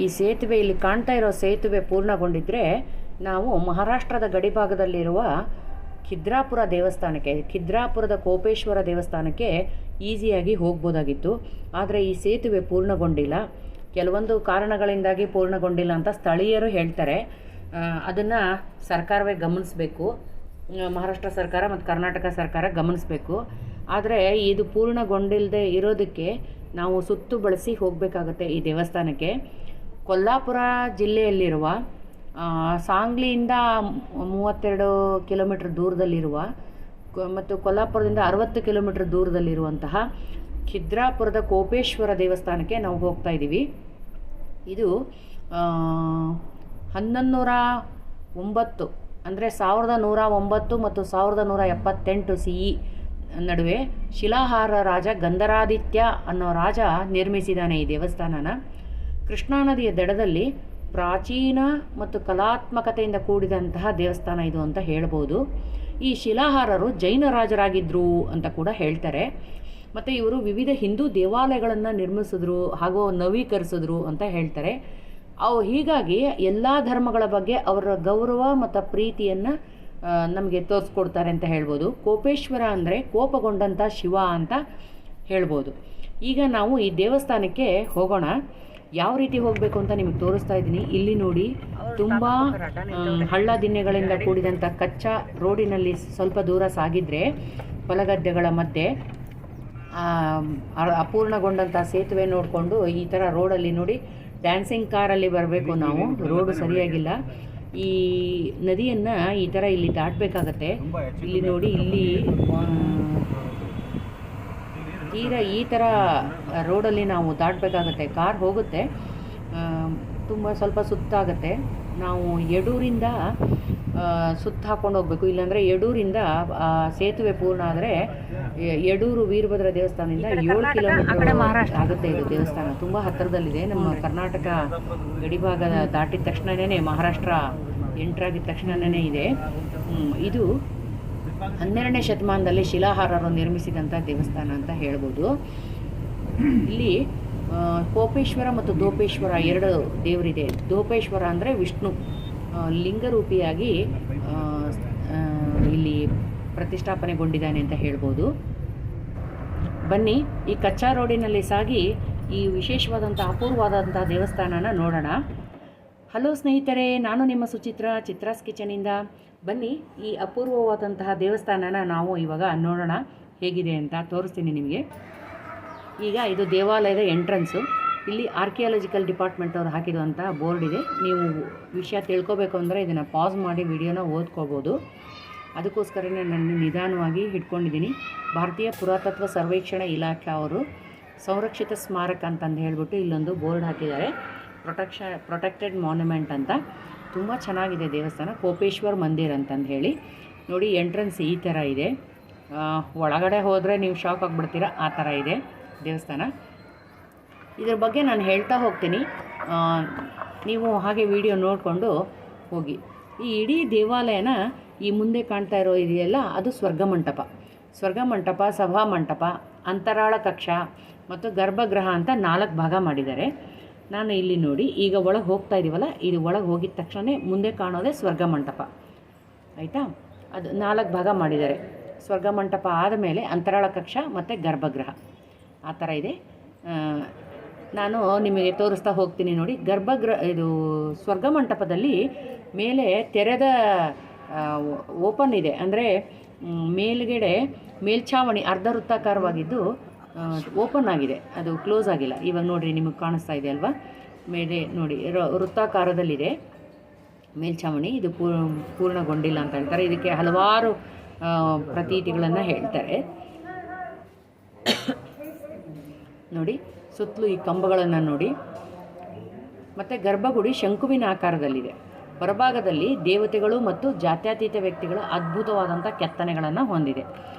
ಈ ಸೇತುವೆ, ಇಲ್ಲಿ ಕಾಣ್ತಾ ಇರೋ ಸೇತುವೆ ಪೂರ್ಣಗೊಂಡಿದ್ದರೆ ನಾವು ಮಹಾರಾಷ್ಟ್ರದ ಗಡಿಭಾಗದಲ್ಲಿರುವ ಖಿದ್ರಾಪುರ ದೇವಸ್ಥಾನಕ್ಕೆ, ಖಿದ್ರಾಪುರದ ಕೋಪೇಶ್ವರ ದೇವಸ್ಥಾನಕ್ಕೆ ಈಸಿಯಾಗಿ ಹೋಗ್ಬೋದಾಗಿತ್ತು. ಆದರೆ ಈ ಸೇತುವೆ ಪೂರ್ಣಗೊಂಡಿಲ್ಲ. ಕೆಲವೊಂದು ಕಾರಣಗಳಿಂದಾಗಿ ಪೂರ್ಣಗೊಂಡಿಲ್ಲ ಅಂತ ಸ್ಥಳೀಯರು ಹೇಳ್ತಾರೆ. ಅದನ್ನು ಸರ್ಕಾರವೇ ಗಮನಿಸಬೇಕು. ಮಹಾರಾಷ್ಟ್ರ ಸರ್ಕಾರ ಮತ್ತು ಕರ್ನಾಟಕ ಸರ್ಕಾರ ಗಮನಿಸಬೇಕು. ಆದರೆ ಇದು ಪೂರ್ಣಗೊಂಡಿಲ್ಲದೆ ಇರೋದಕ್ಕೆ ನಾವು ಸುತ್ತು ಬಳಸಿ ಹೋಗಬೇಕಾಗತ್ತೆ ಈ ದೇವಸ್ಥಾನಕ್ಕೆ. ಕೊಲ್ಲಾಪುರ ಜಿಲ್ಲೆಯಲ್ಲಿರುವ ಸಾಂಗ್ಲಿಯಿಂದ 32 ಕಿಲೋಮೀಟ್ರ್ ದೂರದಲ್ಲಿರುವ ಮತ್ತು ಕೊಲ್ಲಾಪುರದಿಂದ 60 ಕಿಲೋಮೀಟ್ರ್ ದೂರದಲ್ಲಿರುವಂತಹ ಖಿದ್ರಾಪುರದ ಕೋಪೇಶ್ವರ ದೇವಸ್ಥಾನಕ್ಕೆ ನಾವು ಹೋಗ್ತಾ ಇದ್ದೀವಿ. ಇದು 1109 ಅಂದರೆ 1109 ಮತ್ತು 1178 CE ನಡುವೆ ಶಿಲಾಹಾರ ರಾಜ ಗಂಧರಾದಿತ್ಯ ಅನ್ನೋ ರಾಜ ನಿರ್ಮಿಸಿದ್ದಾನೆ ಈ ದೇವಸ್ಥಾನನ. ಕೃಷ್ಣಾ ನದಿಯ ದಡದಲ್ಲಿ ಪ್ರಾಚೀನ ಮತ್ತು ಕಲಾತ್ಮಕತೆಯಿಂದ ಕೂಡಿದಂತಹ ದೇವಸ್ಥಾನ ಇದು ಅಂತ ಹೇಳ್ಬೋದು. ಈ ಶಿಲಾಹಾರರು ಜೈನ ರಾಜರಾಗಿದ್ದರು ಅಂತ ಕೂಡ ಹೇಳ್ತಾರೆ. ಮತ್ತು ಇವರು ವಿವಿಧ ಹಿಂದೂ ದೇವಾಲಯಗಳನ್ನು ನಿರ್ಮಿಸಿದ್ರು ಹಾಗೂ ನವೀಕರಿಸಿದ್ರು ಅಂತ ಹೇಳ್ತಾರೆ. ಹೀಗಾಗಿ ಎಲ್ಲ ಧರ್ಮಗಳ ಬಗ್ಗೆ ಅವರ ಗೌರವ ಮತ್ತು ಪ್ರೀತಿಯನ್ನು ನಮಗೆ ತೋರಿಸ್ಕೊಡ್ತಾರೆ ಅಂತ ಹೇಳ್ಬೋದು. ಕೋಪೇಶ್ವರ ಅಂದರೆ ಕೋಪಗೊಂಡಂಥ ಶಿವ ಅಂತ ಹೇಳ್ಬೋದು. ಈಗ ನಾವು ಈ ದೇವಸ್ಥಾನಕ್ಕೆ ಹೋಗೋಣ. ಯಾವ ರೀತಿ ಹೋಗಬೇಕು ಅಂತ ನಿಮಗೆ ತೋರಿಸ್ತಾ ಇದ್ದೀನಿ. ಇಲ್ಲಿ ನೋಡಿ, ತುಂಬ ಹಳ್ಳ ದಿಣ್ಣೆಗಳಿಂದ ಕೂಡಿದಂಥ ಕಚ್ಚಾ ರೋಡಿನಲ್ಲಿ ಸ್ವಲ್ಪ ದೂರ ಸಾಗಿದರೆ ಹೊಲಗದ್ದೆಗಳ ಮಧ್ಯೆ ಅಪೂರ್ಣಗೊಂಡಂಥ ಸೇತುವೆ ನೋಡಿಕೊಂಡು ಈ ಥರ ರೋಡಲ್ಲಿ ನೋಡಿ ಡ್ಯಾನ್ಸಿಂಗ್ ಕಾರಲ್ಲಿ ಬರಬೇಕು ನಾವು. ರೋಡು ಸರಿಯಾಗಿಲ್ಲ. ಈ ನದಿಯನ್ನು ಈ ಥರ ಇಲ್ಲಿ ದಾಟಬೇಕಾಗತ್ತೆ. ಇಲ್ಲಿ ನೋಡಿ, ಇಲ್ಲಿ ತೀರಾ ಈ ಥರ ರೋಡಲ್ಲಿ ನಾವು ದಾಟಬೇಕಾಗತ್ತೆ. ಕಾರ್ ಹೋಗುತ್ತೆ, ತುಂಬ ಸ್ವಲ್ಪ ಸುತ್ತಾಗುತ್ತೆ. ನಾವು ಯಡೂರಿಂದ ಸುತ್ತ ಹಾಕ್ಕೊಂಡು ಹೋಗಬೇಕು. ಇಲ್ಲಾಂದರೆ ಯಡೂರಿಂದ ಸೇತುವೆ ಪೂರ್ಣ ಆದರೆ ಯಡೂರು ವೀರಭದ್ರ ದೇವಸ್ಥಾನದಿಂದ 7 ಕಿಲೋಮೀಟರ್ ಆಗುತ್ತೆ. ಇದು ದೇವಸ್ಥಾನ ತುಂಬ ಹತ್ತಿರದಲ್ಲಿದೆ. ನಮ್ಮ ಕರ್ನಾಟಕ ಗಡಿಭಾಗ ದಾಟಿದ ತಕ್ಷಣವೇ ಮಹಾರಾಷ್ಟ್ರ ಎಂಟ್ರಾಗಿದ್ದ ತಕ್ಷಣವೇ ಇದೆ. ಇದು 12ನೇ ಶತಮಾನದಲ್ಲಿ ಶಿಲಾಹಾರರು ನಿರ್ಮಿಸಿದಂಥ ದೇವಸ್ಥಾನ ಅಂತ ಹೇಳ್ಬೋದು. ಇಲ್ಲಿ ಕೋಪೇಶ್ವರ ಮತ್ತು ದೋಪೇಶ್ವರ 2 ದೇವರಿದೆ. ದೋಪೇಶ್ವರ ಅಂದರೆ ವಿಷ್ಣು ಲಿಂಗರೂಪಿಯಾಗಿ ಇಲ್ಲಿ ಪ್ರತಿಷ್ಠಾಪನೆಗೊಂಡಿದ್ದಾನೆ ಅಂತ ಹೇಳ್ಬೋದು. ಬನ್ನಿ, ಈ ಕಚ್ಚಾ ರೋಡಿನಲ್ಲಿ ಸಾಗಿ ಈ ವಿಶೇಷವಾದಂಥ ಅಪೂರ್ವವಾದಂಥ ದೇವಸ್ಥಾನನ ನೋಡೋಣ. ಹಲೋ ಸ್ನೇಹಿತರೆ, ನಾನು ನಿಮ್ಮ ಸುಚಿತ್ರ, ಚಿತ್ರಾಸ್ ಕಿಚನಿಂದ. ಬನ್ನಿ, ಈ ಅಪೂರ್ವವಾದಂತಹ ದೇವಸ್ಥಾನನ ನಾವು ಇವಾಗ ನೋಡೋಣ ಹೇಗಿದೆ ಅಂತ ತೋರಿಸ್ತೀನಿ ನಿಮಗೆ. ಈಗ ಇದು ದೇವಾಲಯದ ಎಂಟ್ರೆನ್ಸು. ಇಲ್ಲಿ ಆರ್ಕಿಯಾಲಜಿಕಲ್ ಡಿಪಾರ್ಟ್ಮೆಂಟ್ ಅವ್ರು ಹಾಕಿರುವಂಥ ಬೋರ್ಡ್ ಇದೆ. ನೀವು ವಿಷಯ ತಿಳ್ಕೊಬೇಕು ಅಂದರೆ ಇದನ್ನು ಪಾಸ್ ಮಾಡಿ ವಿಡಿಯೋನ ಓದ್ಕೋಬೋದು. ಅದಕ್ಕೋಸ್ಕರನೇ ನಾನು ನಿಧಾನವಾಗಿ ಹಿಡ್ಕೊಂಡಿದ್ದೀನಿ. ಭಾರತೀಯ ಪುರಾತತ್ವ ಸರ್ವೇಕ್ಷಣಾ ಇಲಾಖೆ ಅವರು ಸಂರಕ್ಷಿತ ಸ್ಮಾರಕ ಅಂತಂದು ಹೇಳ್ಬಿಟ್ಟು ಇಲ್ಲೊಂದು ಬೋರ್ಡ್ ಹಾಕಿದ್ದಾರೆ. ಪ್ರೊಟೆಕ್ಟೆಡ್ ಮಾನ್ಯುಮೆಂಟ್ ಅಂತ. ತುಂಬ ಚೆನ್ನಾಗಿದೆ ದೇವಸ್ಥಾನ. ಕೋಪೇಶ್ವರ್ ಮಂದಿರ್ ಅಂತಂದು ಹೇಳಿ ನೋಡಿ. ಎಂಟ್ರೆನ್ಸ್ ಈ ಥರ ಇದೆ. ಒಳಗಡೆ ಹೋದರೆ ನೀವು ಶಾಕ್ ಆಗಿಬಿಡ್ತೀರ, ಆ ಥರ ಇದೆ ದೇವಸ್ಥಾನ. ಇದ್ರ ಬಗ್ಗೆ ನಾನು ಹೇಳ್ತಾ ಹೋಗ್ತೀನಿ, ನೀವು ಹಾಗೆ ವಿಡಿಯೋ ನೋಡಿಕೊಂಡು ಹೋಗಿ. ಈ ಇಡೀ ದೇವಾಲಯನ ಈ ಮುಂದೆ ಕಾಣ್ತಾ ಇರೋ ಇದೆಯಲ್ಲ, ಅದು ಸ್ವರ್ಗಮಂಟಪ. ಸ್ವರ್ಗಮಂಟಪ, ಸಭಾಮಂಟಪ, ಅಂತರಾಳ ಕಕ್ಷ ಮತ್ತು ಗರ್ಭಗೃಹ ಅಂತ 4 ಭಾಗ ಮಾಡಿದ್ದಾರೆ. ನಾನು ಇಲ್ಲಿ ನೋಡಿ, ಈಗ ಒಳಗೆ ಹೋಗ್ತಾ ಇದ್ದೀವಲ್ಲ, ಇದು ಒಳಗೆ ಹೋಗಿದ ತಕ್ಷಣ ಮುಂದೆ ಕಾಣೋದೇ ಸ್ವರ್ಗಮಂಟಪ. ಆಯಿತಾ? ಅದು 4 ಭಾಗ ಮಾಡಿದ್ದಾರೆ. ಸ್ವರ್ಗಮಂಟಪ ಆದಮೇಲೆ ಅಂತರಾಳ ಕಕ್ಷ ಮತ್ತು ಗರ್ಭಗೃಹ ಆ ಥರ ಇದೆ. ನಾನು ನಿಮಗೆ ತೋರಿಸ್ತಾ ಹೋಗ್ತೀನಿ ನೋಡಿ. ಇದು ಸ್ವರ್ಗಮಂಟಪದಲ್ಲಿ ಮೇಲೆ ತೆರೆದ ಓಪನ್ ಇದೆ. ಅಂದರೆ ಮೇಲ್ಗಡೆ ಮೇಲ್ಛಾವಣಿ ಅರ್ಧ ವೃತ್ತಾಕಾರವಾಗಿದ್ದು ಓಪನ್ ಆಗಿದೆ, ಅದು ಕ್ಲೋಸ್ ಆಗಿಲ್ಲ. ಇವಾಗ ನೋಡಿರಿ, ನಿಮಗೆ ಕಾಣಿಸ್ತಾ ಇದೆ ಅಲ್ವಾ? ಮೇಲೆ ನೋಡಿ, ವೃತ್ತಾಕಾರದಲ್ಲಿದೆ ಮೇಲ್ಛಾವಣಿ. ಇದು ಪೂರ್ಣಗೊಂಡಿಲ್ಲ ಅಂತ ಹೇಳ್ತಾರೆ. ಇದಕ್ಕೆ ಹಲವಾರು ಪ್ರತೀತಿಗಳನ್ನು ಹೇಳ್ತಾರೆ. ನೋಡಿ, ಸುತ್ತಲೂ ಈ ಕಂಬಗಳನ್ನು ನೋಡಿ. ಮತ್ತು ಗರ್ಭಗುಡಿ ಶಂಕುವಿನ ಆಕಾರದಲ್ಲಿದೆ. ಹೊರಭಾಗದಲ್ಲಿ ದೇವತೆಗಳು ಮತ್ತು ಜಾತ್ಯತೀತ ವ್ಯಕ್ತಿಗಳ ಅದ್ಭುತವಾದಂಥ ಕೆತ್ತನೆಗಳನ್ನು ಹೊಂದಿದೆ.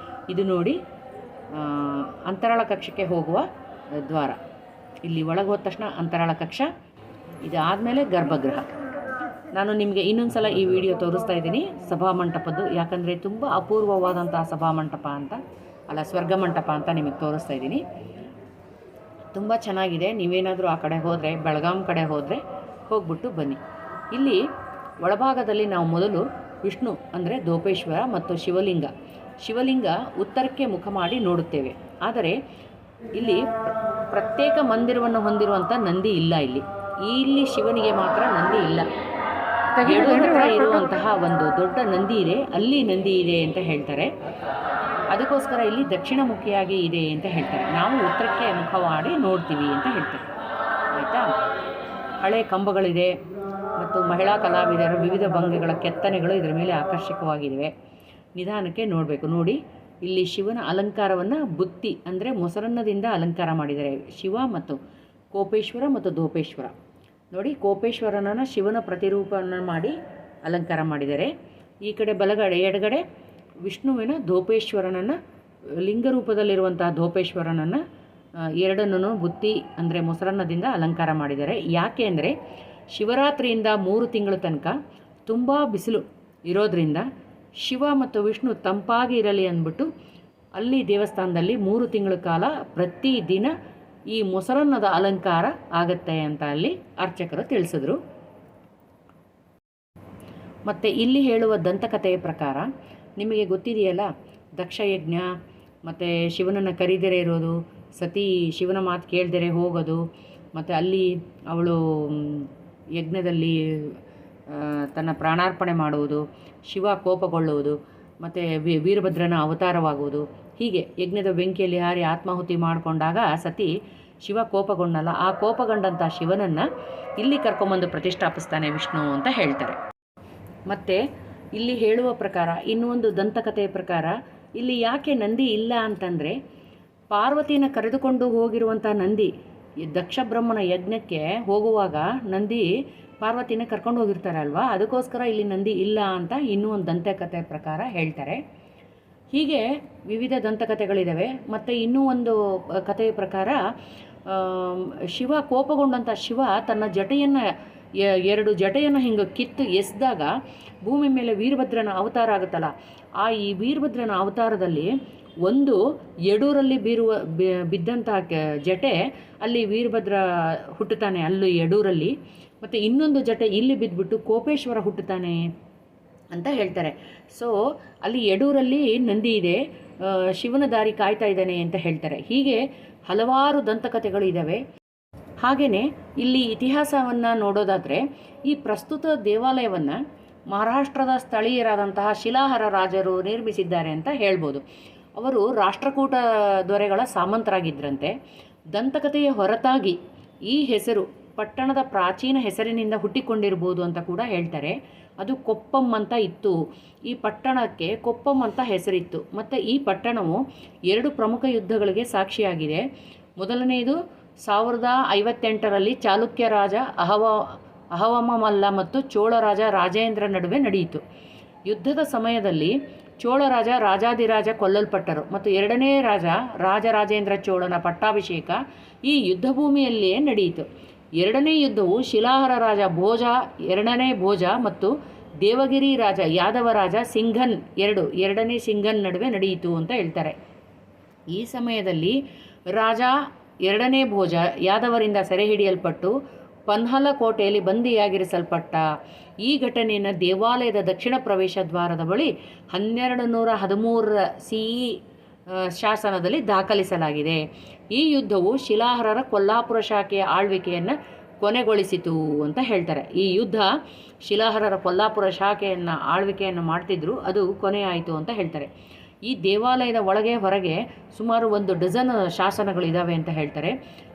ಇದು ನೋಡಿ, ಅಂತರಾಳ ಕಕ್ಷಕ್ಕೆ ಹೋಗುವ ದ್ವಾರ. ಇಲ್ಲಿ ಒಳಗೆ ಹೋದ ತಕ್ಷಣ ಅಂತರಾಳ ಕಕ್ಷ, ಇದಾದಮೇಲೆ ಗರ್ಭಗೃಹ. ನಾನು ನಿಮಗೆ ಇನ್ನೊಂದು ಸಲ ಈ ವಿಡಿಯೋ ತೋರಿಸ್ತಾ ಇದ್ದೀನಿ ಸಭಾಮಂಟಪದ್ದು, ಯಾಕಂದರೆ ತುಂಬ ಅಪೂರ್ವವಾದಂಥ ಸಭಾಮಂಟಪ ಅಂತ, ಅಲ್ಲ ಸ್ವರ್ಗಮಂಟಪ ಅಂತ ನಿಮಗೆ ತೋರಿಸ್ತಾ ಇದ್ದೀನಿ. ತುಂಬ ಚೆನ್ನಾಗಿದೆ. ನೀವೇನಾದರೂ ಆ ಕಡೆ ಹೋದರೆ, ಬೆಳಗಾಂ ಕಡೆ ಹೋದರೆ ಹೋಗ್ಬಿಟ್ಟು ಬನ್ನಿ. ಇಲ್ಲಿ ಒಳಭಾಗದಲ್ಲಿ ನಾವು ಮೊದಲು ವಿಷ್ಣು ಅಂದರೆ ಧೋಪೇಶ್ವರ ಮತ್ತು ಶಿವಲಿಂಗ ಉತ್ತರಕ್ಕೆ ಮುಖ ಮಾಡಿ ನೋಡುತ್ತೇವೆ. ಆದರೆ ಇಲ್ಲಿ ಪ್ರತ್ಯೇಕ ಮಂದಿರವನ್ನು ಹೊಂದಿರುವಂಥ ನಂದಿ ಇಲ್ಲ. ಇಲ್ಲಿ ಶಿವನಿಗೆ ಮಾತ್ರ ನಂದಿ ಇಲ್ಲ. ಹತ್ರ ಇರುವಂತಹ ಒಂದು ದೊಡ್ಡ ನಂದಿ ಇದೆ, ಅಲ್ಲಿ ನಂದಿ ಇದೆ ಅಂತ ಹೇಳ್ತಾರೆ. ಅದಕ್ಕೋಸ್ಕರ ಇಲ್ಲಿ ದಕ್ಷಿಣಮುಖಿಯಾಗಿ ಇದೆ ಅಂತ ಹೇಳ್ತಾರೆ. ನಾವು ಉತ್ತರಕ್ಕೆ ಮುಖ ಮಾಡಿ ನೋಡ್ತೀವಿ ಅಂತ ಹೇಳ್ತಾರೆ. ಆಯಿತಾ? ಹಳೆ ಕಂಬಗಳಿದೆ ಮತ್ತು ಮಹಿಳಾ ಕಲಾವಿದರ ವಿವಿಧ ಭಂಗಿಗಳ ಕೆತ್ತನೆಗಳು ಇದರ ಮೇಲೆ ಆಕರ್ಷಕವಾಗಿವೆ. ನಿಧಾನಕ್ಕೆ ನೋಡಬೇಕು. ನೋಡಿ, ಇಲ್ಲಿ ಶಿವನ ಅಲಂಕಾರವನ್ನು ಬುತ್ತಿ ಅಂದರೆ ಮೊಸರನ್ನದಿಂದ ಅಲಂಕಾರ ಮಾಡಿದ್ದಾರೆ. ಶಿವ ಮತ್ತು ಕೋಪೇಶ್ವರ ಮತ್ತು ಧೋಪೇಶ್ವರ. ನೋಡಿ, ಕೋಪೇಶ್ವರನನ್ನು ಶಿವನ ಪ್ರತಿರೂಪವನ್ನು ಮಾಡಿ ಅಲಂಕಾರ ಮಾಡಿದ್ದಾರೆ. ಈ ಕಡೆ ಬಲಗಡೆ ಎಡಗಡೆ ವಿಷ್ಣುವಿನ ಧೋಪೇಶ್ವರನನ್ನು, ಲಿಂಗರೂಪದಲ್ಲಿರುವಂತಹ ಧೋಪೇಶ್ವರನನ್ನು ಎರಡನ್ನೂ ಬುತ್ತಿ ಅಂದರೆ ಮೊಸರನ್ನದಿಂದ ಅಲಂಕಾರ ಮಾಡಿದ್ದಾರೆ. ಯಾಕೆ ಅಂದರೆ ಶಿವರಾತ್ರಿಯಿಂದ 3 ತಿಂಗಳ ತನಕ ತುಂಬ ಬಿಸಿಲು ಇರೋದರಿಂದ ಶಿವ ಮತ್ತು ವಿಷ್ಣು ತಂಪಾಗಿ ಇರಲಿ ಅಂದ್ಬಿಟ್ಟು ಅಲ್ಲಿ ದೇವಸ್ಥಾನದಲ್ಲಿ 3 ತಿಂಗಳ ಕಾಲ ಪ್ರತಿದಿನ ಈ ಮೊಸರನ್ನದ ಅಲಂಕಾರ ಆಗತ್ತೆ ಅಂತ ಅಲ್ಲಿ ಅರ್ಚಕರು ತಿಳಿಸಿದ್ರು. ಮತ್ತು ಇಲ್ಲಿ ಹೇಳುವ ದಂತಕಥೆಯ ಪ್ರಕಾರ ನಿಮಗೆ ಗೊತ್ತಿದೆಯಲ್ಲ, ದಕ್ಷಯಜ್ಞ ಮತ್ತು ಶಿವನನ್ನು ಕರೀದರೇ ಇರೋದು, ಸತಿ ಶಿವನ ಮಾತು ಕೇಳ್ದರೆ ಹೋಗೋದು, ಮತ್ತು ಅಲ್ಲಿ ಅವಳು ಯಜ್ಞದಲ್ಲಿ ತನ್ನ ಪ್ರಾಣಾರ್ಪಣೆ ಮಾಡುವುದು, ಶಿವ ಕೋಪಗೊಳ್ಳುವುದು, ಮತ್ತು ವೀರಭದ್ರನ ಅವತಾರವಾಗುವುದು. ಹೀಗೆ ಯಜ್ಞದ ಬೆಂಕಿಯಲ್ಲಿ ಹಾರಿ ಆತ್ಮಾಹುತಿ ಮಾಡಿಕೊಂಡಾಗ ಸತಿ ಶಿವ ಕೋಪಗೊಂಡಲ್ಲ, ಆ ಕೋಪಗೊಂಡಂಥ ಶಿವನನ್ನು ಇಲ್ಲಿ ಕರ್ಕೊಂಬಂದು ಪ್ರತಿಷ್ಠಾಪಿಸ್ತಾನೆ ವಿಷ್ಣು ಅಂತ ಹೇಳ್ತಾರೆ. ಮತ್ತು ಇಲ್ಲಿ ಹೇಳುವ ಪ್ರಕಾರ, ಇನ್ನೊಂದು ದಂತಕಥೆಯ ಪ್ರಕಾರ ಇಲ್ಲಿ ಯಾಕೆ ನಂದಿ ಇಲ್ಲ ಅಂತಂದರೆ, ಪಾರ್ವತಿನ ಕರೆದುಕೊಂಡು ಹೋಗಿರುವಂಥ ನಂದಿ ದಕ್ಷ ಬ್ರಹ್ಮನ ಯಜ್ಞಕ್ಕೆ ಹೋಗುವಾಗ ನಂದಿ ಪಾರ್ವತಿನ ಕರ್ಕೊಂಡು ಹೋಗಿರ್ತಾರೆ ಅಲ್ವಾ, ಅದಕ್ಕೋಸ್ಕರ ಇಲ್ಲಿ ನಂದಿ ಇಲ್ಲ ಅಂತ ಇನ್ನೂ ಒಂದು ದಂತಕಥೆ ಪ್ರಕಾರ ಹೇಳ್ತಾರೆ. ಹೀಗೆ ವಿವಿಧ ದಂತಕಥೆಗಳಿದ್ದಾವೆ. ಮತ್ತು ಇನ್ನೂ ಒಂದು ಕಥೆಯ ಪ್ರಕಾರ ಶಿವ ಕೋಪಗೊಂಡಂಥ ಶಿವ ತನ್ನ ಜಟೆಯನ್ನು 2 ಜಟೆಯನ್ನು ಹಿಂಗೆ ಕಿತ್ತು ಎಸೆದಾಗ ಭೂಮಿ ಮೇಲೆ ವೀರಭದ್ರನ ಅವತಾರ ಆಗುತ್ತಲ್ಲ, ಈ ವೀರಭದ್ರನ ಅವತಾರದಲ್ಲಿ ಒಂದು ಎಡೂರಲ್ಲಿ ಬಿದ್ದಂಥ ಜಟೆ ಅಲ್ಲಿ ವೀರಭದ್ರ ಹುಟ್ಟುತ್ತಾನೆ, ಅಲ್ಲಿ ಎಡೂರಲ್ಲಿ. ಮತ್ತು ಇನ್ನೊಂದು ಜಟೆ ಇಲ್ಲಿ ಬಿದ್ದುಬಿಟ್ಟು ಕೋಪೇಶ್ವರ ಹುಟ್ಟುತ್ತಾನೆ ಅಂತ ಹೇಳ್ತಾರೆ. ಸೊ ಅಲ್ಲಿ ಎಡೂರಲ್ಲಿ ನಂದಿ ಇದೆ, ಶಿವನ ದಾರಿ ಕಾಯ್ತಾ ಇದ್ದಾನೆ ಅಂತ ಹೇಳ್ತಾರೆ. ಹೀಗೆ ಹಲವಾರು ದಂತಕಥೆಗಳು ಇದ್ದಾವೆ. ಹಾಗೆಯೇ ಇಲ್ಲಿ ಇತಿಹಾಸವನ್ನು ನೋಡೋದಾದರೆ, ಈ ಪ್ರಸ್ತುತ ದೇವಾಲಯವನ್ನು ಮಹಾರಾಷ್ಟ್ರದ ಸ್ಥಳೀಯರಾದಂತಹ ಶಿಲಾಹರ ರಾಜರು ನಿರ್ಮಿಸಿದ್ದಾರೆ ಅಂತ ಹೇಳ್ಬೋದು. ಅವರು ರಾಷ್ಟ್ರಕೂಟ ದೊರೆಗಳ ಸಾಮಂತರಾಗಿದ್ದರಂತೆ. ದಂತಕಥೆಯ ಹೊರತಾಗಿ ಈ ಹೆಸರು ಪಟ್ಟಣದ ಪ್ರಾಚೀನ ಹೆಸರಿನಿಂದ ಹುಟ್ಟಿಕೊಂಡಿರ್ಬೋದು ಅಂತ ಕೂಡ ಹೇಳ್ತಾರೆ. ಅದು ಕೊಪ್ಪಂ ಅಂತ ಇತ್ತು. ಈ ಪಟ್ಟಣಕ್ಕೆ ಕೊಪ್ಪಂ ಅಂತ ಹೆಸರಿತ್ತು. ಮತ್ತು ಈ ಪಟ್ಟಣವು 2 ಪ್ರಮುಖ ಯುದ್ಧಗಳಿಗೆ ಸಾಕ್ಷಿಯಾಗಿದೆ. ಮೊದಲನೆಯದು 1058ರಲ್ಲಿ ಚಾಲುಕ್ಯ ರಾಜ ಅಹವಮಲ್ಲ ಮತ್ತು ಚೋಳ ರಾಜ ರಾಜೇಂದ್ರ ನಡುವೆ ನಡೆಯಿತು. ಯುದ್ಧದ ಸಮಯದಲ್ಲಿ ಚೋಳ ರಾಜ ರಾಜಾದಿರಾಜ ಕೊಲ್ಲಲ್ಪಟ್ಟರು ಮತ್ತು 2ನೇ ರಾಜರಾಜೇಂದ್ರ ಚೋಳನ ಪಟ್ಟಾಭಿಷೇಕ ಈ ಯುದ್ಧಭೂಮಿಯಲ್ಲಿಯೇ ನಡೆಯಿತು. 2ನೇ ಯುದ್ಧವು ಶಿಲಾಹರ ರಾಜ ಭೋಜ 2ನೇ ಭೋಜ ಮತ್ತು ದೇವಗಿರಿ ರಾಜ ಯಾದವ ರಾಜ ಸಿಂಘನ್ 2ನೇ ಸಿಂಘನ್ ನಡುವೆ ನಡೆಯಿತು ಅಂತ ಹೇಳ್ತಾರೆ. ಈ ಸಮಯದಲ್ಲಿ ರಾಜ 2ನೇ ಭೋಜ ಯಾದವರಿಂದ ಸೆರೆ ಹಿಡಿಯಲ್ಪಟ್ಟು ಪನ್ಹಲ ಕೋಟೆಯಲ್ಲಿ ಬಂದಿಯಾಗಿರಿಸಲ್ಪಟ್ಟ. ಈ ಘಟನೆಯನ್ನು ದೇವಾಲಯದ ದಕ್ಷಿಣ ಪ್ರವೇಶ ದ್ವಾರದ ಬಳಿ 1213 CE ಶಾಸನದಲ್ಲಿ ದಾಖಲಿಸಲಾಗಿದೆ. ಈ ಯುದ್ಧವು ಶಿಲಾಹರರ ಕೊಲ್ಲಾಪುರ ಶಾಖೆಯ ಆಳ್ವಿಕೆಯನ್ನು ಕೊನೆಗೊಳಿಸಿತು ಅಂತ ಹೇಳ್ತಾರೆ. ಈ ಯುದ್ಧ ಶಿಲಾಹರರ ಕೊಲ್ಲಾಪುರ ಶಾಖೆಯನ್ನು ಆಳ್ವಿಕೆಯನ್ನು ಮಾಡ್ತಿದ್ರು, ಅದು ಕೊನೆಯಾಯಿತು ಅಂತ ಹೇಳ್ತಾರೆ. ಈ ದೇವಾಲಯದ ಒಳಗೆ ಹೊರಗೆ ಸುಮಾರು 1 ಡಜನ್ ಶಾಸನಗಳಿದ್ದಾವೆ ಅಂತ ಹೇಳ್ತಾರೆ.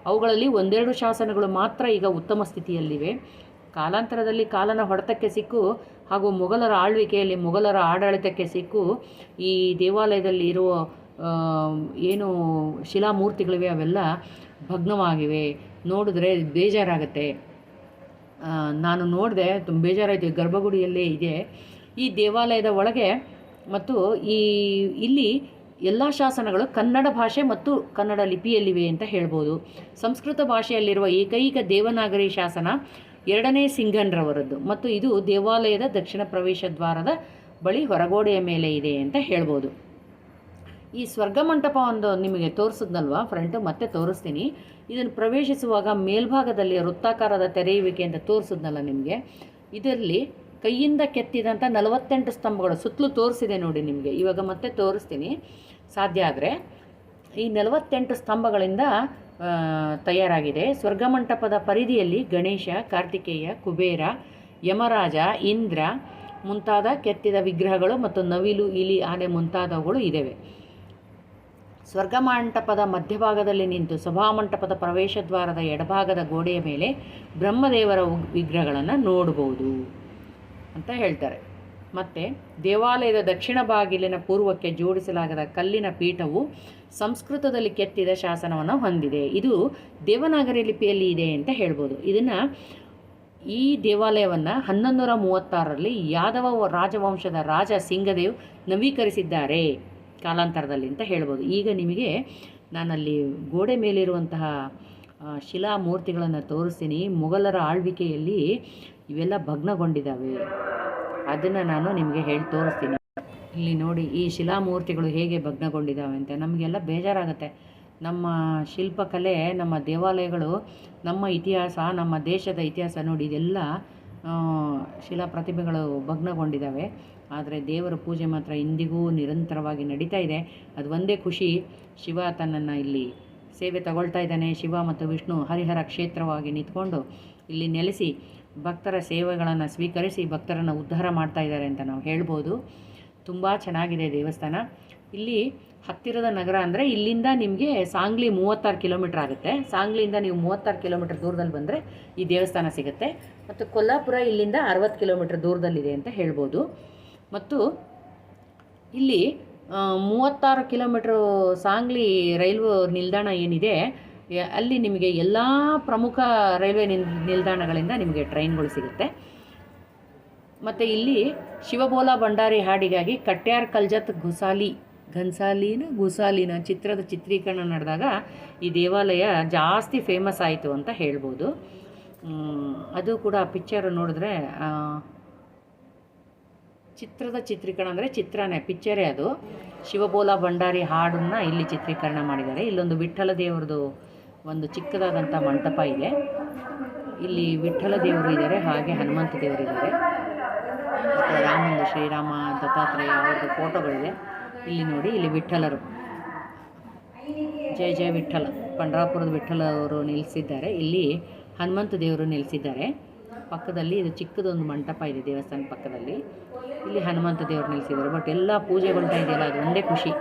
ಅವುಗಳಲ್ಲಿ 1-2 ಶಾಸನಗಳು ಮಾತ್ರ ಈಗ ಉತ್ತಮ ಸ್ಥಿತಿಯಲ್ಲಿವೆ. ಕಾಲಾಂತರದಲ್ಲಿ ಕಾಲನ ಹೊಡೆತಕ್ಕೆ ಸಿಕ್ಕು ಹಾಗೂ ಮೊಘಲರ ಆಳ್ವಿಕೆಯಲ್ಲಿ ಮೊಘಲರ ಆಡಳಿತಕ್ಕೆ ಸಿಕ್ಕು ಈ ದೇವಾಲಯದಲ್ಲಿ ಇರುವ ಏನು ಶಿಲಾಮೂರ್ತಿಗಳಿವೆ ಅವೆಲ್ಲ ಭಗ್ನವಾಗಿವೆ. ನೋಡಿದ್ರೆ ಬೇಜಾರಾಗುತ್ತೆ. ನಾನು ನೋಡಿದೆ, ತುಂಬ ಬೇಜಾರಾಯಿತು. ಗರ್ಭಗುಡಿಯಲ್ಲೇ ಇದೆ ಈ ದೇವಾಲಯದ ಒಳಗೆ. ಮತ್ತು ಇಲ್ಲಿ ಎಲ್ಲ ಶಾಸನಗಳು ಕನ್ನಡ ಭಾಷೆ ಮತ್ತು ಕನ್ನಡ ಲಿಪಿಯಲ್ಲಿವೆ ಅಂತ ಹೇಳ್ಬೋದು. ಸಂಸ್ಕೃತ ಭಾಷೆಯಲ್ಲಿರುವ ಏಕೈಕ ದೇವನಾಗರಿ ಶಾಸನ 2ನೇ ಸಿಂಘನ್ರವರದ್ದು ಮತ್ತು ಇದು ದೇವಾಲಯದ ದಕ್ಷಿಣ ಪ್ರವೇಶ ದ್ವಾರದ ಬಳಿ ಹೊರಗೋಡೆಯ ಮೇಲೆ ಇದೆ ಅಂತ ಹೇಳ್ಬೋದು. ಈ ಸ್ವರ್ಗ ಮಂಟಪ ಒಂದು ನಿಮಗೆ ತೋರಿಸಿದ್ನಲ್ವ ಫ್ರಂಟು, ಮತ್ತೆ ತೋರಿಸ್ತೀನಿ. ಇದನ್ನು ಪ್ರವೇಶಿಸುವಾಗ ಮೇಲ್ಭಾಗದಲ್ಲಿ ವೃತ್ತಾಕಾರದ ತೆರೆಯುವಿಕೆ ಅಂತ ತೋರಿಸಿದ್ನಲ್ಲ ನಿಮಗೆ, ಇದರಲ್ಲಿ ಕೈಯಿಂದ ಕೆತ್ತಿದಂಥ 48 ಸ್ತಂಭಗಳು ಸುತ್ತಲೂ ತೋರಿಸಿದೆ ನೋಡಿ ನಿಮಗೆ. ಇವಾಗ ಮತ್ತೆ ತೋರಿಸ್ತೀನಿ ಸಾಧ್ಯ ಆದರೆ. ಈ 48 ಸ್ತಂಭಗಳಿಂದ ತಯಾರಾಗಿದೆ. ಸ್ವರ್ಗಮಂಟಪದ ಪರಿಧಿಯಲ್ಲಿ ಗಣೇಶ, ಕಾರ್ತಿಕೇಯ, ಕುಬೇರ, ಯಮರಾಜ, ಇಂದ್ರ ಮುಂತಾದ ಕೆತ್ತಿದ ವಿಗ್ರಹಗಳು ಮತ್ತು ನವಿಲು, ಇಲಿ, ಆನೆ ಮುಂತಾದವುಗಳು ಇದ್ದಾವೆ. ಸ್ವರ್ಗಮಂಟಪದ ಮಧ್ಯಭಾಗದಲ್ಲಿ ನಿಂತು ಸಭಾಮಂಟಪದ ಪ್ರವೇಶ ದ್ವಾರದ ಎಡಭಾಗದ ಗೋಡೆಯ ಮೇಲೆ ಬ್ರಹ್ಮದೇವರ ವಿಗ್ರಹಗಳನ್ನು ನೋಡ್ಬೋದು ಅಂತ ಹೇಳ್ತಾರೆ. ಮತ್ತು ದೇವಾಲಯದ ದಕ್ಷಿಣ ಬಾಗಿಲಿನ ಪೂರ್ವಕ್ಕೆ ಜೋಡಿಸಲಾಗದ ಕಲ್ಲಿನ ಪೀಠವು ಸಂಸ್ಕೃತದಲ್ಲಿ ಕೆತ್ತಿದ ಶಾಸನವನ್ನು ಹೊಂದಿದೆ. ಇದು ದೇವನಾಗರಿ ಲಿಪಿಯಲ್ಲಿ ಇದೆ ಅಂತ ಹೇಳ್ಬೋದು. ಈ ದೇವಾಲಯವನ್ನು 1136ರಲ್ಲಿ ಯಾದವ ರಾಜವಂಶದ ರಾಜ ಸಿಂಗದೇವ್ ನವೀಕರಿಸಿದ್ದಾರೆ ಕಾಲಾಂತರದಲ್ಲಿ ಅಂತ ಹೇಳ್ಬೋದು. ಈಗ ನಿಮಗೆ ನಾನಲ್ಲಿ ಗೋಡೆ ಮೇಲಿರುವಂತಹ ಶಿಲಾಮೂರ್ತಿಗಳನ್ನು ತೋರಿಸ್ತೀನಿ. ಮೊಘಲರ ಆಳ್ವಿಕೆಯಲ್ಲಿ ಇವೆಲ್ಲ ಭಗ್ನಗೊಂಡಿದ್ದಾವೆ, ಅದನ್ನು ನಾನು ನಿಮಗೆ ಹೇಳಿ ತೋರಿಸ್ತೀನಿ. ಇಲ್ಲಿ ನೋಡಿ ಈ ಶಿಲಾಮೂರ್ತಿಗಳು ಹೇಗೆ ಭಗ್ನಗೊಂಡಿದ್ದಾವೆ ಅಂತ. ನಮಗೆಲ್ಲ ಬೇಜಾರಾಗುತ್ತೆ. ನಮ್ಮ ಶಿಲ್ಪಕಲೆ, ನಮ್ಮ ದೇವಾಲಯಗಳು, ನಮ್ಮ ಇತಿಹಾಸ, ನಮ್ಮ ದೇಶದ ಇತಿಹಾಸ ನೋಡಿ, ಇದೆಲ್ಲ ಶಿಲಾ ಪ್ರತಿಮೆಗಳು ಭಗ್ನಗೊಂಡಿದ್ದಾವೆ. ಆದರೆ ದೇವರ ಪೂಜೆ ಮಾತ್ರ ಇಂದಿಗೂ ನಿರಂತರವಾಗಿ ನಡೀತಾ ಇದೆ. ಅದು ಒಂದೇ ಖುಷಿ. ಶಿವ ತನ್ನನ್ನು ಇಲ್ಲಿ ಸೇವೆ ತಗೊಳ್ತಾ ಇದ್ದಾನೆ. ಶಿವ ಮತ್ತು ವಿಷ್ಣು ಹರಿಹರ ಕ್ಷೇತ್ರವಾಗಿ ನಿಂತ್ಕೊಂಡು ಇಲ್ಲಿ ನೆಲೆಸಿ ಭಕ್ತರ ಸೇವೆಗಳನ್ನು ಸ್ವೀಕರಿಸಿ ಭಕ್ತರನ್ನು ಉದ್ಧಾರ ಮಾಡ್ತಾ ಇದ್ದಾರೆ ಅಂತ ನಾವು ಹೇಳ್ಬೋದು. ತುಂಬ ಚೆನ್ನಾಗಿದೆ ದೇವಸ್ಥಾನ. ಇಲ್ಲಿ ಹತ್ತಿರದ ನಗರ ಅಂದರೆ ಇಲ್ಲಿಂದ ನಿಮಗೆ ಸಾಂಗ್ಲಿ 36 ಕಿಲೋಮೀಟ್ರ್ ಆಗುತ್ತೆ. ಸಾಂಗ್ಲಿಯಿಂದ ನೀವು 36 ಕಿಲೋಮೀಟ್ರ್ ದೂರದಲ್ಲಿ ಬಂದರೆ ಈ ದೇವಸ್ಥಾನ ಸಿಗುತ್ತೆ. ಮತ್ತು ಕೊಲ್ಲಾಪುರ ಇಲ್ಲಿಂದ 60 ಕಿಲೋಮೀಟ್ರ್ ದೂರದಲ್ಲಿದೆ ಅಂತ ಹೇಳ್ಬೋದು. ಮತ್ತು ಇಲ್ಲಿ 36 ಕಿಲೋಮೀಟ್ರು ಸಾಂಗ್ಲಿ ರೈಲ್ವೆ ನಿಲ್ದಾಣ ಏನಿದೆ, ಅಲ್ಲಿ ನಿಮಗೆ ಎಲ್ಲ ಪ್ರಮುಖ ರೈಲ್ವೆ ನಿಲ್ದಾಣಗಳಿಂದ ನಿಮಗೆ ಟ್ರೈನ್ಗಳು ಸಿಗುತ್ತೆ. ಮತ್ತು ಇಲ್ಲಿ ಶಿವಬೋಲ ಭಂಡಾರಿ ಹಾಡಿಗಾಗಿ ಕಟ್ಯಾರ್ ಕಲ್ಜತ್ ಗುಸಾಲಿನ ಚಿತ್ರದ ಚಿತ್ರೀಕರಣ ನಡೆದಾಗ ಈ ದೇವಾಲಯ ಜಾಸ್ತಿ ಫೇಮಸ್ ಆಯಿತು ಅಂತ ಹೇಳ್ಬೋದು. ಅದು ಕೂಡ ಪಿಕ್ಚರ್ ನೋಡಿದ್ರೆ ಚಿತ್ರದ ಚಿತ್ರೀಕರಣ ಅಂದರೆ ಚಿತ್ರನೇ, ಪಿಕ್ಚರೇ ಅದು. ಶಿವಬೋಲ ಭಂಡಾರಿ ಹಾಡನ್ನು ಇಲ್ಲಿ ಚಿತ್ರೀಕರಣ ಮಾಡಿದ್ದಾರೆ. ಇಲ್ಲೊಂದು ವಿಠ್ಠಲ ದೇವರದು ಒಂದು ಚಿಕ್ಕದಾದಂಥ ಮಂಟಪ ಇದೆ. ಇಲ್ಲಿ ವಿಠ್ಠಲ ದೇವರು ಇದ್ದಾರೆ, ಹಾಗೆ ಹನುಮಂತ ದೇವರಿದ್ದಾರೆ, ಮತ್ತು ರಾಮಂದು ಶ್ರೀರಾಮ ದತ್ತಾತ್ರೇಯ ಅವ್ರದ್ದು ಫೋಟೋಗಳಿದೆ. ಇಲ್ಲಿ ನೋಡಿ, ಇಲ್ಲಿ ವಿಠ್ಠಲರು, ಜಯ ಜಯ ವಿಠ್ಠಲ, ಪಂಡ್ರಾಪುರದ ವಿಠ್ಠಲ ಅವರು ನಿಲ್ಲಿಸಿದ್ದಾರೆ. ಇಲ್ಲಿ ಹನುಮಂತ ದೇವರು ನಿಲ್ಲಿಸಿದ್ದಾರೆ. ಪಕ್ಕದಲ್ಲಿ ಇದು ಚಿಕ್ಕದೊಂದು ಮಂಟಪ ಇದೆ ದೇವಸ್ಥಾನ ಪಕ್ಕದಲ್ಲಿ. ಇಲ್ಲಿ ಹನುಮಂತ ದೇವರು ನಿಲ್ಲಿಸಿದ್ದಾರೆ. ಬಟ್ ಎಲ್ಲ ಪೂಜೆಗೊಳ್ತಾ ಇದೆಯಲ್ಲ, ಅದು ಒಂದೇ ಖುಷಿ.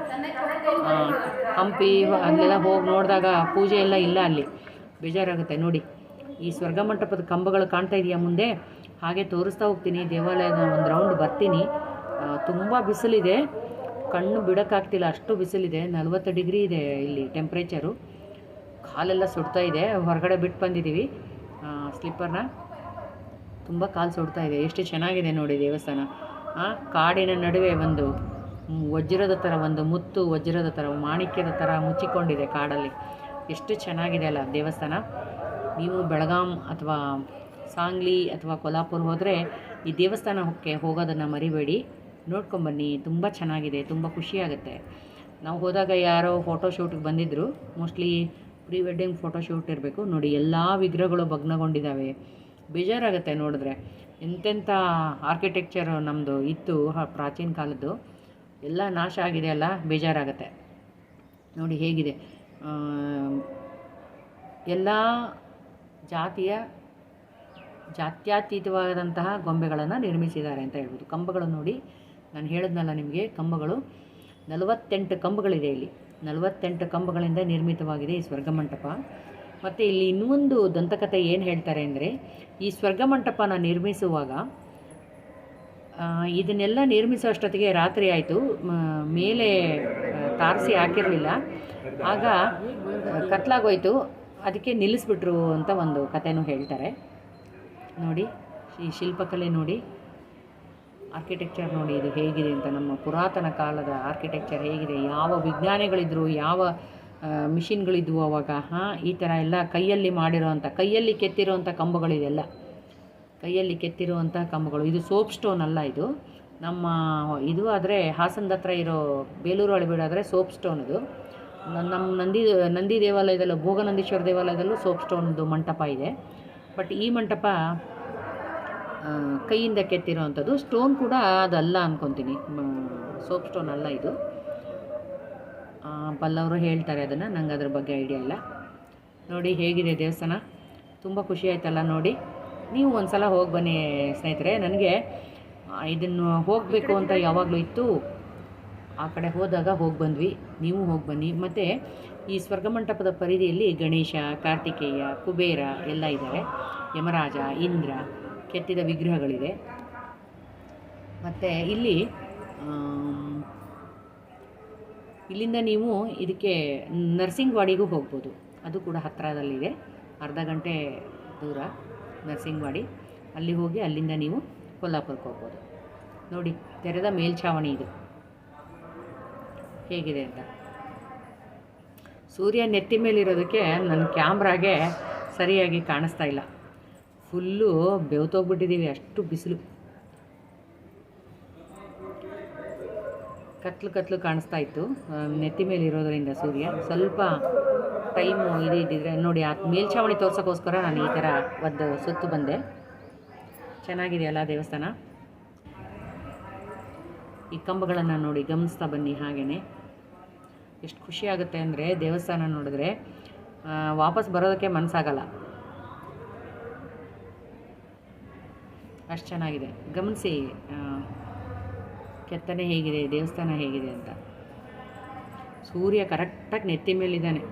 ಹಂಪಿ ಅಲ್ಲೆಲ್ಲ ಹೋಗಿ ನೋಡಿದಾಗ ಪೂಜೆ ಎಲ್ಲ ಇಲ್ಲ, ಅಲ್ಲಿ ಬೇಜಾರಾಗುತ್ತೆ. ನೋಡಿ ಈ ಸ್ವರ್ಗ ಮಂಟಪದ ಕಂಬಗಳು ಕಾಣ್ತಾ ಇದೆಯಾ ಮುಂದೆ, ಹಾಗೆ ತೋರಿಸ್ತಾ ಹೋಗ್ತೀನಿ. ದೇವಾಲಯದ ಒಂದು ರೌಂಡ್ ಬರ್ತೀನಿ. ತುಂಬ ಬಿಸಿಲಿದೆ, ಕಣ್ಣು ಬಿಡೋಕ್ಕಾಗ್ತಿಲ್ಲ, ಅಷ್ಟು ಬಿಸಿಲಿದೆ. 40 ಡಿಗ್ರಿ ಇದೆ ಇಲ್ಲಿ ಟೆಂಪ್ರೇಚರು. ಕಾಲೆಲ್ಲ ಸುಡ್ತಾ ಇದೆ. ಹೊರಗಡೆ ಬಿಟ್ಟು ಬಂದಿದ್ದೀವಿ ಸ್ಲಿಪ್ಪರ್ನ. ತುಂಬ ಕಾಲು ಸುಡ್ತಾ ಇದೆ. ಎಷ್ಟು ಚೆನ್ನಾಗಿದೆ ನೋಡಿ ದೇವಸ್ಥಾನ. ಕಾಡಿನ ನಡುವೆ ಒಂದು ವಜ್ರದ ಥರ, ಒಂದು ಮುತ್ತು ವಜ್ರದ ಥರ, ಮಾಣಿಕ್ಯದ ಥರ ಮುಚ್ಚಿಕೊಂಡಿದೆ ಕಾಡಲ್ಲಿ. ಎಷ್ಟು ಚೆನ್ನಾಗಿದೆ ಅಲ್ಲ ದೇವಸ್ಥಾನ. ನೀವು ಬೆಳಗಾಂ ಅಥವಾ ಸಾಂಗ್ಲಿ ಅಥವಾ ಕೊಲ್ಹಾಪುರ ಹೋದರೆ ಈ ದೇವಸ್ಥಾನಕ್ಕೆ ಹೋಗೋದನ್ನು ಮರಿಬೇಡಿ, ನೋಡ್ಕೊಂಬನ್ನಿ. ತುಂಬ ಚೆನ್ನಾಗಿದೆ, ತುಂಬ ಖುಷಿಯಾಗುತ್ತೆ. ನಾವು ಹೋದಾಗ ಯಾರೋ ಫೋಟೋಶೂಟಿಗೆ ಬಂದಿದ್ದರು, ಮೋಸ್ಟ್ಲಿ ಪ್ರೀ ವೆಡ್ಡಿಂಗ್ ಫೋಟೋಶೂಟ್ ಇರಬೇಕು. ನೋಡಿ ಎಲ್ಲ ವಿಗ್ರಹಗಳು ಭಗ್ನಗೊಂಡಿದ್ದಾವೆ. ಬೇಜಾರಾಗುತ್ತೆ ನೋಡಿದ್ರೆ. ಎಂತೆಂಥ ಆರ್ಕಿಟೆಕ್ಚರು ನಮ್ಮದು ಇತ್ತು ಪ್ರಾಚೀನ ಕಾಲದ್ದು, ಎಲ್ಲ ನಾಶ ಆಗಿದೆ ಅಲ್ಲ, ಬೇಜಾರಾಗುತ್ತೆ. ನೋಡಿ ಹೇಗಿದೆ. ಎಲ್ಲ ಜಾತ್ಯತೀತವಾದಂತಹ ಗೊಂಬೆಗಳನ್ನು ನಿರ್ಮಿಸಿದ್ದಾರೆ ಅಂತ ಹೇಳ್ಬೋದು. ಕಂಬಗಳು ನೋಡಿ, ನಾನು ಹೇಳಿದ್ನಲ್ಲ ನಿಮಗೆ, ಕಂಬಗಳು 48 ಕಂಬಗಳಿದೆ ಇಲ್ಲಿ. 48 ಕಂಬಗಳಿಂದ ನಿರ್ಮಿತವಾಗಿದೆ ಈ ಸ್ವರ್ಗಮಂಟಪ. ಮತ್ತು ಇಲ್ಲಿ ಇನ್ನೊಂದು ದಂತಕಥೆ ಏನು ಹೇಳ್ತಾರೆ ಅಂದರೆ, ಈ ಸ್ವರ್ಗಮಂಟಪನ ನಿರ್ಮಿಸುವಾಗ ಇದನ್ನೆಲ್ಲ ನಿರ್ಮಿಸೋ ಅಷ್ಟೊತ್ತಿಗೆ ರಾತ್ರಿ ಆಯಿತು, ಮೇಲೆ ತಾರಸಿ ಹಾಕಿರಲಿಲ್ಲ, ಆಗ ಕತ್ಲಾಗೋಯ್ತು, ಅದಕ್ಕೆ ನಿಲ್ಲಿಸ್ಬಿಟ್ರು ಅಂತ ಒಂದು ಕಥೆನೂ ಹೇಳ್ತಾರೆ. ನೋಡಿ ಈ ಶಿಲ್ಪಕಲೆ ನೋಡಿ, ಆರ್ಕಿಟೆಕ್ಚರ್ ನೋಡಿ ಇದು ಹೇಗಿದೆ ಅಂತ. ನಮ್ಮ ಪುರಾತನ ಕಾಲದ ಆರ್ಕಿಟೆಕ್ಚರ್ ಹೇಗಿದೆ, ಯಾವ ವಿಜ್ಞಾನಿಗಳಿದ್ರು, ಯಾವ ಮಿಷಿನ್ಗಳಿದ್ವು ಅವಾಗ. ಈ ಥರ ಎಲ್ಲ ಕೈಯಲ್ಲಿ ಮಾಡಿರೋವಂಥ, ಕೈಯಲ್ಲಿ ಕೆತ್ತಿರೋವಂಥ ಕಂಬಗಳಿದೆಲ್ಲ, ಕೈಯಲ್ಲಿ ಕೆತ್ತಿರುವಂಥ ಕಂಬಗಳು. ಇದು ಸೋಪ್ ಸ್ಟೋನ್ ಅಲ್ಲ, ಇದು ನಮ್ಮ ಇದು ಆದರೆ ಹಾಸನದ ಹತ್ರ ಇರೋ ಬೇಲೂರು ಹಳೆಬೀಡು ಆದರೆ ಸೋಪ್ ಸ್ಟೋನ್ ಅದು. ನಮ್ಮ ನಂದಿ ದೇವಾಲಯದಲ್ಲೂ, ಭೋಗನಂದೀಶ್ವರ ದೇವಾಲಯದಲ್ಲೂ ಸೋಪ್ ಸ್ಟೋನ್ದು ಮಂಟಪ ಇದೆ. ಬಟ್ ಈ ಮಂಟಪ ಕೈಯಿಂದ ಕೆತ್ತಿರೋ ಅಂಥದ್ದು. ಸ್ಟೋನ್ ಕೂಡ ಅದಲ್ಲ ಅಂದ್ಕೊತೀನಿ, ಸೋಪ್ ಸ್ಟೋನ್ ಅಲ್ಲ ಇದು. ಬಲ್ಲವರು ಹೇಳ್ತಾರೆ ಅದನ್ನು, ನಂಗೆ ಅದ್ರ ಬಗ್ಗೆ ಐಡಿಯಾ ಇಲ್ಲ. ನೋಡಿ ಹೇಗಿದೆ ದೇವಸ್ಥಾನ, ತುಂಬ ಖುಷಿ ಆಯ್ತಲ್ಲ ನೋಡಿ. ನೀವು ಒಂದು ಸಲ ಹೋಗಿ ಬನ್ನಿ ಸ್ನೇಹಿತರೆ. ನನಗೆ ಇದನ್ನು ಹೋಗಬೇಕು ಅಂತ ಯಾವಾಗಲೂ ಇತ್ತು, ಆ ಕಡೆ ಹೋದಾಗ ಹೋಗಿ ಬಂದ್ವಿ. ನೀವು ಹೋಗಿ ಬನ್ನಿ. ಮತ್ತು ಈ ಸ್ವರ್ಗಮಂಟಪದ ಪರಿಧಿಯಲ್ಲಿ ಗಣೇಶ, ಕಾರ್ತಿಕೇಯ, ಕುಬೇರ ಎಲ್ಲ ಇದ್ದಾರೆ. ಯಮರಾಜ, ಇಂದ್ರ ಕೆತ್ತಿದ ವಿಗ್ರಹಗಳಿದೆ. ಮತ್ತು ಇಲ್ಲಿಂದ ನೀವು ಇದಕ್ಕೆ ನರಸಿಂಗವಾಡಿಗೂ ಹೋಗ್ಬೋದು. ಅದು ಕೂಡ ಹತ್ತಿರದಲ್ಲಿದೆ, ಅರ್ಧ ಗಂಟೆ ದೂರ ನರಸಿಂಗವಾಡಿ. ಅಲ್ಲಿ ಹೋಗಿ ಅಲ್ಲಿಂದ ನೀವು ಕೊಲ್ಲಾಪುರಕ್ಕೆ ಹೋಗ್ಬೋದು. ನೋಡಿ ತೆರೆದ ಮೇಲ್ಛಾವಣಿ ಇದು ಹೇಗಿದೆ ಅಂತ. ಸೂರ್ಯ ನೆತ್ತಿ ಮೇಲಿರೋದಕ್ಕೆ ನನ್ನ ಕ್ಯಾಮ್ರಾಗೆ ಸರಿಯಾಗಿ ಕಾಣಿಸ್ತಾ ಇಲ್ಲ, ಫುಲ್ಲು ಬೆವ್ತೋಗ್ಬಿಟ್ಟಿದ್ದೀವಿ, ಅಷ್ಟು ಬಿಸಿಲು. ಕತ್ಲು ಕಾಣಿಸ್ತಾ ಇತ್ತು ನೆತ್ತಿ ಮೇಲೆ ಇರೋದರಿಂದ ಸೂರ್ಯ. ಸ್ವಲ್ಪ ಟೈಮು ಇದ್ದಿದ್ರೆ ನೋಡಿ, ಆ ಮೇಲ್ಛಾವಣಿ ತೋರ್ಸೋಕ್ಕೋಸ್ಕರ ನಾನು ಈ ಥರ ಸುತ್ತು ಬಂದೆ. ಚೆನ್ನಾಗಿದೆಯಲ್ಲ ದೇವಸ್ಥಾನ. ಈ ಕಂಬಗಳನ್ನು ನೋಡಿ, ಗಮನಿಸ್ತಾ ಬನ್ನಿ. ಹಾಗೆಯೇ ಎಷ್ಟು ಖುಷಿಯಾಗುತ್ತೆ ಅಂದರೆ ದೇವಸ್ಥಾನ ನೋಡಿದ್ರೆ ವಾಪಸ್ ಬರೋದಕ್ಕೆ ಮನಸ್ಸಾಗಲ್ಲ, ಅಷ್ಟು ಚೆನ್ನಾಗಿದೆ. ಗಮನಿಸಿ ಕೆತ್ತನೆ ಹೇಗಿದೆ, ದೇವಸ್ಥಾನ ಹೇಗಿದೆ ಅಂತ. ಸೂರ್ಯ ಕರೆಕ್ಟಾಗಿ ನೆತ್ತಿ ಮೇಲಿದ್ದಾನೆ.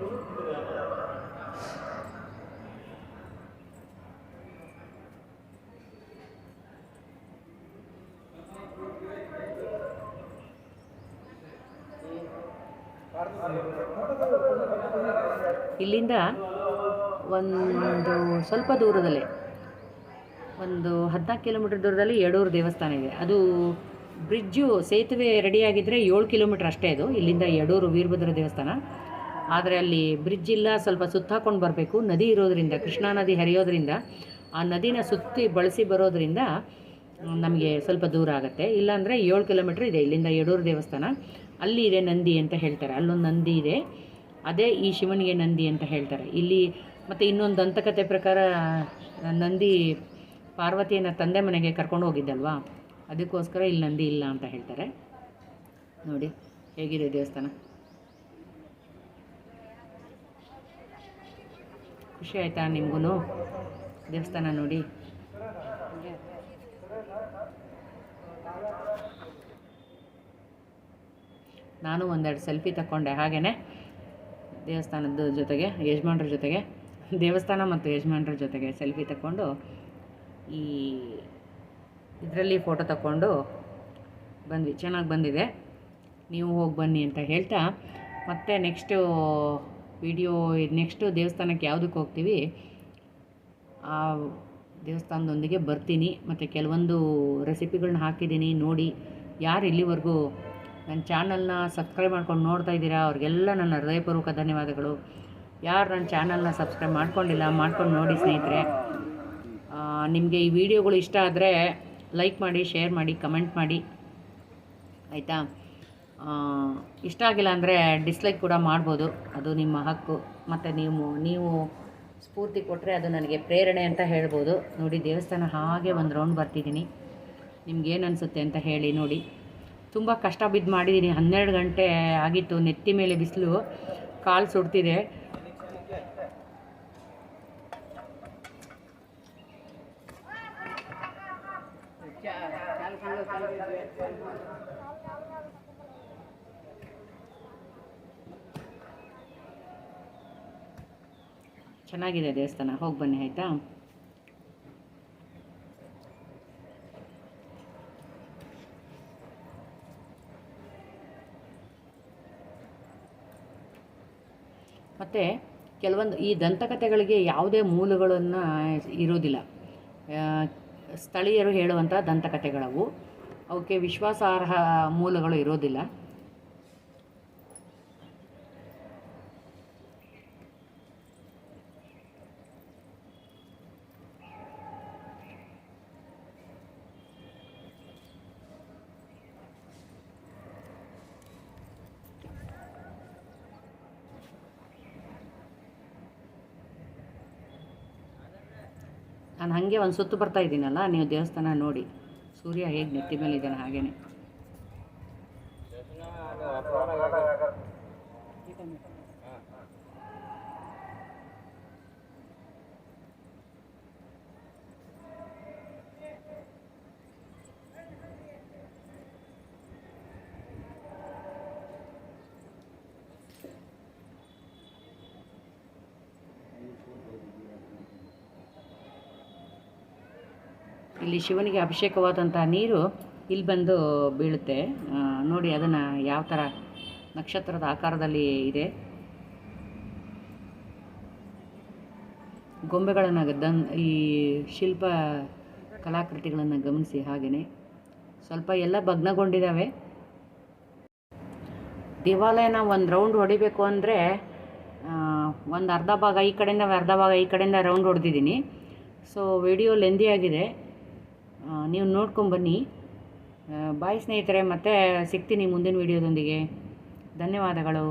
ಇಲ್ಲಿಂದ ಒಂದು ಸ್ವಲ್ಪ ದೂರದಲ್ಲೇ, ಒಂದು 14 ಕಿಲೋಮೀಟರ್ ದೂರದಲ್ಲಿ ಯಡೂರು ದೇವಸ್ಥಾನ ಇದೆ. ಅದು ಬ್ರಿಡ್ಜು, ಸೇತುವೆ ರೆಡಿಯಾಗಿದ್ದರೆ 7 ಕಿಲೋಮೀಟ್ರ್ ಅಷ್ಟೇ ಅದು ಇಲ್ಲಿಂದ ಯಡೂರು ವೀರಭದ್ರ ದೇವಸ್ಥಾನ. ಆದರೆ ಅಲ್ಲಿ ಬ್ರಿಡ್ಜ್ ಇಲ್ಲ, ಸ್ವಲ್ಪ ಸುತ್ತಾಕೊಂಡು ಬರಬೇಕು. ನದಿ ಇರೋದರಿಂದ, ಕೃಷ್ಣಾ ನದಿ ಹರಿಯೋದ್ರಿಂದ, ಆ ನದಿನ ಸುತ್ತಿ ಬಳಸಿ ಬರೋದರಿಂದ ನಮಗೆ ಸ್ವಲ್ಪ ದೂರ ಆಗುತ್ತೆ. ಇಲ್ಲಾಂದರೆ 7 ಕಿಲೋಮೀಟ್ರ್ ಇದೆ ಇಲ್ಲಿಂದ ಯಡೂರು ದೇವಸ್ಥಾನ. ಅಲ್ಲಿ ಇದೆ ನಂದಿ ಅಂತ ಹೇಳ್ತಾರೆ, ಅಲ್ಲೊಂದು ನಂದಿ ಇದೆ, ಅದೇ ಈ ಶಿವನಿಗೆ ನಂದಿ ಅಂತ ಹೇಳ್ತಾರೆ ಇಲ್ಲಿ. ಮತ್ತು ಇನ್ನೊಂದು ದಂತಕತೆ ಪ್ರಕಾರ ನಂದಿ ಪಾರ್ವತಿಯನ್ನು ತಂದೆ ಮನೆಗೆ ಕರ್ಕೊಂಡು ಹೋಗಿದ್ದಲ್ವಾ, ಅದಕ್ಕೋಸ್ಕರ ಇಲ್ಲಿ ನಂದಿ ಇಲ್ಲ ಅಂತ ಹೇಳ್ತಾರೆ. ನೋಡಿ ಹೇಗಿದೆ ದೇವಸ್ಥಾನ, ಖುಷಿ ಆಯಿತಾ ನಿಮಗೂ ದೇವಸ್ಥಾನ ನೋಡಿ? ನಾನು ಒಂದೆರಡು ಸೆಲ್ಫಿ ತಗೊಂಡೆ ಹಾಗೆಯೇ ದೇವಸ್ಥಾನದ ಜೊತೆಗೆ, ಯಜಮಾನ್ರ ಜೊತೆಗೆ, ದೇವಸ್ಥಾನ ಮತ್ತು ಯಜಮಾನ್ರ ಜೊತೆಗೆ ಸೆಲ್ಫಿ ತಗೊಂಡು ಈ ಇದರಲ್ಲಿ ಫೋಟೋ ತಗೊಂಡು ಬಂದ್ವಿ. ಚೆನ್ನಾಗಿ ಬಂದಿದೆ, ನೀವು ಹೋಗಿ ಬನ್ನಿ ಅಂತ ಹೇಳ್ತಾ, ಮತ್ತು ನೆಕ್ಸ್ಟು ದೇವಸ್ಥಾನಕ್ಕೆ ಯಾವುದಕ್ಕೆ ಹೋಗ್ತೀವಿ ಆ ದೇವಸ್ಥಾನದೊಂದಿಗೆ ಬರ್ತೀನಿ. ಮತ್ತು ಕೆಲವೊಂದು ರೆಸಿಪಿಗಳನ್ನ ಹಾಕಿದ್ದೀನಿ ನೋಡಿ. ಯಾರು ಇಲ್ಲಿವರೆಗೂ ನನ್ನ ಚಾನಲ್ನ ಸಬ್ಸ್ಕ್ರೈಬ್ ಮಾಡ್ಕೊಂಡು ನೋಡ್ತಾ ಇದ್ದೀರಾ ಅವ್ರಿಗೆಲ್ಲ ನನ್ನ ಹೃದಯಪೂರ್ವಕ ಧನ್ಯವಾದಗಳು. ಯಾರು ನನ್ನ ಚಾನಲ್ನ ಸಬ್ಸ್ಕ್ರೈಬ್ ಮಾಡ್ಕೊಂಡಿಲ್ಲ, ಮಾಡ್ಕೊಂಡು ನೋಡಿ ಸ್ನೇಹಿತರೆ. ನಿಮಗೆ ಈ ವಿಡಿಯೋಗಳು ಇಷ್ಟ ಆದರೆ ಲೈಕ್ ಮಾಡಿ, ಶೇರ್ ಮಾಡಿ, ಕಮೆಂಟ್ ಮಾಡಿ, ಆಯಿತಾ? ಇಷ್ಟ ಆಗಿಲ್ಲ ಅಂದರೆ ಡಿಸ್ಲೈಕ್ ಕೂಡ ಮಾಡ್ಬೋದು, ಅದು ನಿಮ್ಮ ಹಕ್ಕು. ಮತ್ತು ನೀವು ಸ್ಫೂರ್ತಿ ಕೊಟ್ಟರೆ ಅದು ನನಗೆ ಪ್ರೇರಣೆ ಅಂತ ಹೇಳ್ಬೋದು. ನೋಡಿ ದೇವಸ್ಥಾನ ಹಾಗೆ ಒಂದು ರೌಂಡ್ ಬರ್ತಿದ್ದೀನಿ, ನಿಮ್ಗೇನು ಅನಿಸುತ್ತೆ ಅಂತ ಹೇಳಿ. ನೋಡಿ ತುಂಬ ಕಷ್ಟ ಬಿದ್ದು ಮಾಡಿದ್ದೀನಿ, 12 ಗಂಟೆ ಆಗಿತ್ತು, ನೆತ್ತಿ ಮೇಲೆ ಬಿಸಿಲು, ಕಾಲು ಸುಡ್ತಿದೆ. ಚೆನ್ನಾಗಿದೆ ದೇವಸ್ಥಾನ, ಹೋಗಿ ಬನ್ನಿ ಆಯಿತಾ? ಮತ್ತು ಕೆಲವೊಂದು ಈ ದಂತಕಥೆಗಳಿಗೆ ಯಾವುದೇ ಮೂಲಗಳನ್ನು ಇರೋದಿಲ್ಲ, ಸ್ಥಳೀಯರು ಹೇಳುವಂಥ ದಂತಕಥೆಗಳವು, ಅವಕ್ಕೆ ವಿಶ್ವಾಸಾರ್ಹ ಮೂಲಗಳು ಇರೋದಿಲ್ಲ. ನಾನು ಹಾಗೆ ಒಂದು ಸುತ್ತು ಬರ್ತಾ ಇದ್ದೀನಲ್ಲ, ನೀವು ದೇವಸ್ಥಾನ ನೋಡಿ, ಸೂರ್ಯ ಹೇಗೆ ನೆತ್ತಿ ಮೇಲೆ ಇದ್ದಾನೆ ಹಾಗೇನೆ. ಇಲ್ಲಿ ಶಿವನಿಗೆ ಅಭಿಷೇಕವಾದಂಥ ನೀರು ಇಲ್ಲಿ ಬಂದು ಬೀಳುತ್ತೆ. ನೋಡಿ ಅದನ್ನು ಯಾವ ಥರ ನಕ್ಷತ್ರದ ಆಕಾರದಲ್ಲಿ ಇದೆ. ಗೊಂಬೆಗಳನ್ನು ಈ ಶಿಲ್ಪ ಕಲಾಕೃತಿಗಳನ್ನು ಗಮನಿಸಿ. ಹಾಗೆಯೇ ಸ್ವಲ್ಪ ಎಲ್ಲ ಭಗ್ನಗೊಂಡಿದ್ದಾವೆ. ದೇವಾಲಯನ ಒಂದು ರೌಂಡ್ ಹೊಡಿಬೇಕು ಅಂದರೆ ಒಂದು ಅರ್ಧ ಭಾಗ ಈ ಕಡೆಯಿಂದ ಅರ್ಧ ಭಾಗ ಈ ಕಡೆಯಿಂದ ರೌಂಡ್ ಹೊಡೆದಿದ್ದೀನಿ. ಸೊ ವಿಡಿಯೋ ಲೆಂದಿ ಆಗಿದೆ, ನೀವು ನೋಡ್ಕೊಂಬನ್ನಿ. ಬಾಯ್ ಸ್ನೇಹಿತರೆ, ಮತ್ತೆ ಸಿಗ್ತೀನಿ ಮುಂದಿನ ವಿಡಿಯೋದೊಂದಿಗೆ. ಧನ್ಯವಾದಗಳು.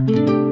Thank you.